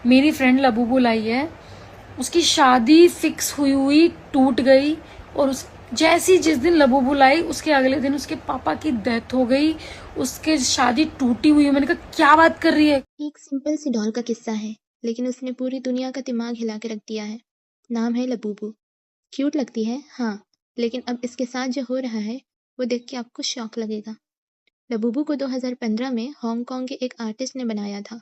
मेरी friend Labubu लाई है, उसकी शादी फिक्स हुई हुई टूट गई और उस जैसी जिस दिन लबूबू लाई उसके अगले दिन उसके पापा की डेथ हो गई, उसके शादी टूटी हुई है। मैंने कहा क्या बात कर रही है। एक सिंपल सी डॉल का किस्सा है, लेकिन उसने पूरी दुनिया का दिमाग हिला के रख दिया है। नाम है लबूबू। क्यूट लगती है, हाँ, लेकिन अब इसके साथ जो हो रहा है वो देख के आपको शॉक लगेगा। लबूबू को 2015 में हांगकांग के एक आर्टिस्ट ने बनाया था।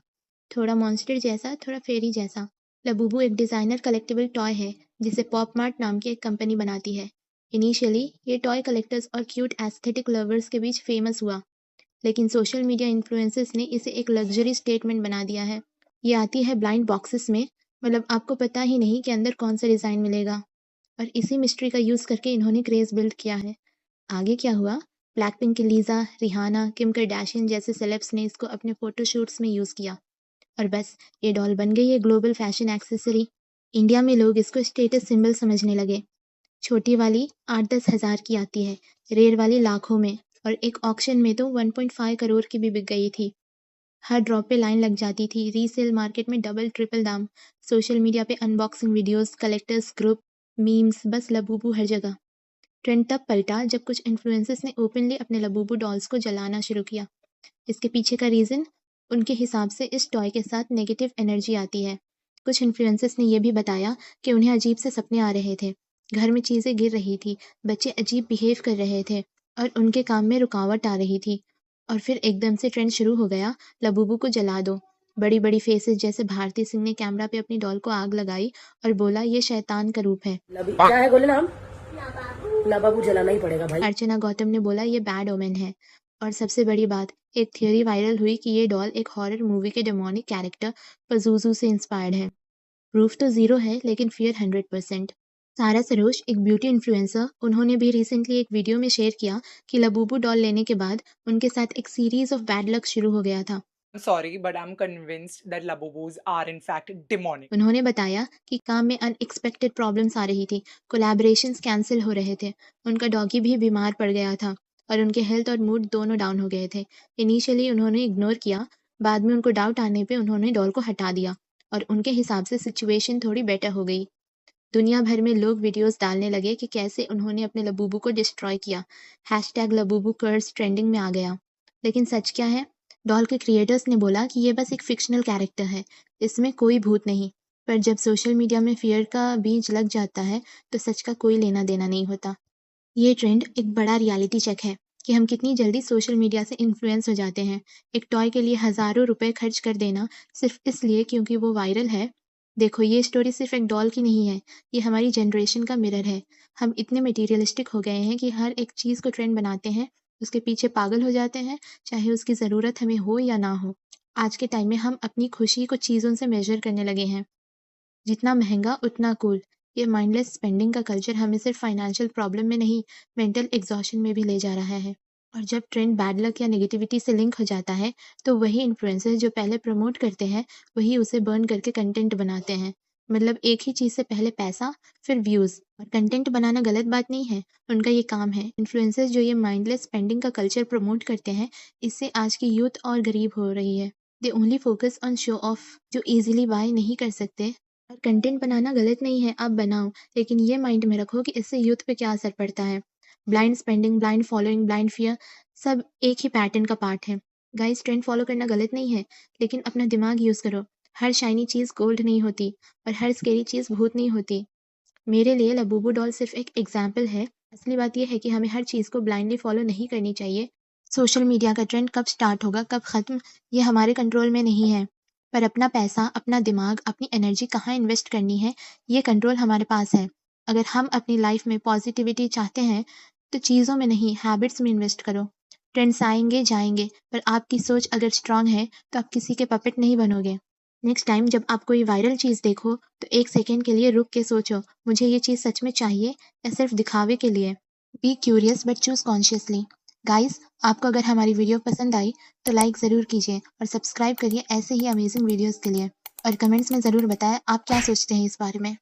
थोड़ा मॉन्स्टर जैसा, थोड़ा फेरी जैसा। लबूबू एक डिजाइनर कलेक्टिबल टॉय है जिसे पॉप मार्ट नाम की एक कंपनी बनाती है। इनिशियली ये टॉय कलेक्टर्स और क्यूट एस्थेटिक लवर्स के बीच फेमस हुआ, लेकिन सोशल मीडिया इन्फ्लुएंसर्स ने इसे एक लग्जरी स्टेटमेंट बना दिया है। ये आती है ब्लाइंड बॉक्सेस में, मतलब आपको पता ही नहीं कि अंदर कौन सा डिज़ाइन मिलेगा, और इसी मिस्ट्री का यूज़ करके इन्होंने क्रेज़ बिल्ड किया है। आगे क्या हुआ? ब्लैकपिंक की लीज़ा, रिहाना, किम कार्दाशियन जैसे सेलेब्स ने इसको अपने फोटोशूट्स में यूज़ किया और बस ये डॉल बन गई है ग्लोबल फैशन एक्सेसरी। इंडिया में लोग इसको स्टेटस सिंबल समझने लगे। छोटी वाली 8-10 हज़ार की आती है, रेयर वाली लाखों में, और एक ऑक्शन में तो 1.5 करोड़ की भी बिक गई थी। हर ड्रॉप पे लाइन लग जाती थी, रीसेल मार्केट में डबल ट्रिपल दाम, सोशल मीडिया पे unboxing videos, collectors group, memes, बस लबूबू हर जगह। ट्रेंड तब पलटा जब कुछ इन्फ्लुएंसर्स ने ओपनली अपने लबूबू डॉल्स को जलाना शुरू किया। इसके पीछे का रीज़न, उनके हिसाब से इस टॉय के साथ नेगेटिव एनर्जी आती है। कुछ इन्फ्लुएंसर्स ने ये भी बताया कि उन्हें अजीब से सपने आ रहे थे, घर में चीज़ें गिर रही थी, बच्चे अजीब बिहेव कर रहे थे और उनके काम में रुकावट आ रही थी। और फिर एकदम से ट्रेंड शुरू हो गया, लबूबू को जला दो। बड़ी-बड़ी फेसेस जैसे भारती सिंह ने कैमरा पे अपनी डॉल को आग लगाई और बोला ये शैतान का रूप है। क्या है बोले नाम? लबाबू जलाना ही पड़ेगा भाई। अर्चना गौतम ने बोला ये बैड ओमेन है। और सबसे बड़ी बात, एक थियोरी वायरल हुई कि ये डॉल एक हॉरर मूवी के डेमोनिक कैरेक्टर पज़ुज़ू से इंस्पायर्ड है। प्रूफ तो ज़ीरो है, लेकिन फियर 100%। सारा सरोज, एक ब्यूटी इन्फ्लुएंसर, उन्होंने भी रिसेंटली एक वीडियो में शेयर किया कि लबूबू डॉल लेने के बाद उनके साथ एक सीरीज ऑफ बैड लक शुरू हो गया था। Sorry, but I'm convinced that Labubus are in fact demonic. उन्होंने बताया कि काम में अनएक्सपेक्टेड प्रॉब्लम्स आ रही थी, कोलैबोरेशंस कैंसिल हो रहे थे, उनका डॉगी भी बीमार पड़ गया था और उनके हेल्थ और मूड दोनों डाउन हो गए थे। इनिशियली उन्होंने इग्नोर किया, बाद में उनको डाउट आने पे उन्होंने डॉल को हटा दिया और उनके हिसाब से सिचुएशन थोड़ी बेटर हो गई। दुनिया भर में लोग वीडियोस डालने लगे कि कैसे उन्होंने अपने लबूबू को डिस्ट्रॉय किया। हैशटैग लबूबू कर्स ट्रेंडिंग में आ गया। लेकिन सच क्या है? डॉल के क्रिएटर्स ने बोला कि ये बस एक फिक्शनल कैरेक्टर है, इसमें कोई भूत नहीं। पर जब सोशल मीडिया में फियर का बीज लग जाता है, तो सच का कोई लेना देना नहीं होता। ये ट्रेंड एक बड़ा रियलिटी चेक है कि हम कितनी जल्दी सोशल मीडिया से इन्फ्लुएंस हो जाते हैं। एक टॉय के लिए हज़ारों रुपए खर्च कर देना सिर्फ इसलिए क्योंकि वो वायरल है। देखो, ये स्टोरी सिर्फ एक डॉल की नहीं है, ये हमारी जनरेशन का मिरर है। हम इतने मटीरियलिस्टिक हो गए हैं कि हर एक चीज़ को ट्रेंड बनाते हैं, उसके पीछे पागल हो जाते हैं, चाहे उसकी ज़रूरत हमें हो या ना हो। आज के टाइम में हम अपनी खुशी को चीज़ों से मेजर करने लगे हैं। जितना महंगा उतना कूल। ये माइंडलेस स्पेंडिंग का कल्चर हमें सिर्फ फाइनेंशियल प्रॉब्लम में नहीं, मेंटल एग्जॉशन में भी ले जा रहा है। और जब ट्रेंड बैड लक या नेगेटिविटी से लिंक हो जाता है, तो वही इन्फ्लुएंसर्स जो पहले प्रमोट करते हैं, वही उसे बर्न करके कंटेंट बनाते हैं। मतलब एक ही चीज़ से पहले पैसा, फिर व्यूज़। और कंटेंट बनाना गलत बात नहीं है, उनका ये काम है। इन्फ्लुएंसर्स जो ये माइंडलेस स्पेंडिंग का कल्चर प्रमोट करते हैं, इससे आज की यूथ और गरीब हो रही है। They only focus on show off, जो ईजिली बाय नहीं कर सकते। और कंटेंट बनाना गलत नहीं है, आप बनाओ, लेकिन ये माइंड में रखो कि इससे यूथ पे क्या असर पड़ता है। Blind spending, blind following, blind fear, सब एक ही पैटर्न का पार्ट है। गाइस, ट्रेंड फॉलो करना गलत नहीं है, लेकिन अपना दिमाग यूज़ करो। हर शाइनी चीज़ गोल्ड नहीं होती और हर स्केरी चीज़ भूत नहीं होती। मेरे लिए लबूबू डॉल सिर्फ एक एग्जाम्पल है। असली बात यह है कि हमें हर चीज़ को ब्लाइंडली फॉलो नहीं करनी चाहिए। सोशल मीडिया का ट्रेंड कब स्टार्ट होगा, कब ख़त्म, ये हमारे कंट्रोल में नहीं है। पर अपना पैसा, अपना दिमाग, अपनी एनर्जी कहाँ इन्वेस्ट करनी है, ये कंट्रोल हमारे पास है। अगर हम अपनी लाइफ में पॉजिटिविटी चाहते हैं, तो चीज़ों में नहीं, हैबिट्स में इन्वेस्ट करो। ट्रेंड्स आएंगे जाएंगे, पर आपकी सोच अगर स्ट्रांग है, तो आप किसी के पपेट नहीं बनोगे। नेक्स्ट टाइम जब आप कोई वायरल चीज़ देखो, तो एक सेकेंड के लिए रुक के सोचो, मुझे ये चीज़ सच में चाहिए या सिर्फ दिखावे के लिए। Be curious but choose consciously. Guys, आपको अगर हमारी वीडियो पसंद आई तो लाइक ज़रूर कीजिए और सब्सक्राइब करिए ऐसे ही अमेजिंग वीडियोस के लिए। और कमेंट्स में ज़रूर बताएं आप क्या सोचते हैं इस बारे में।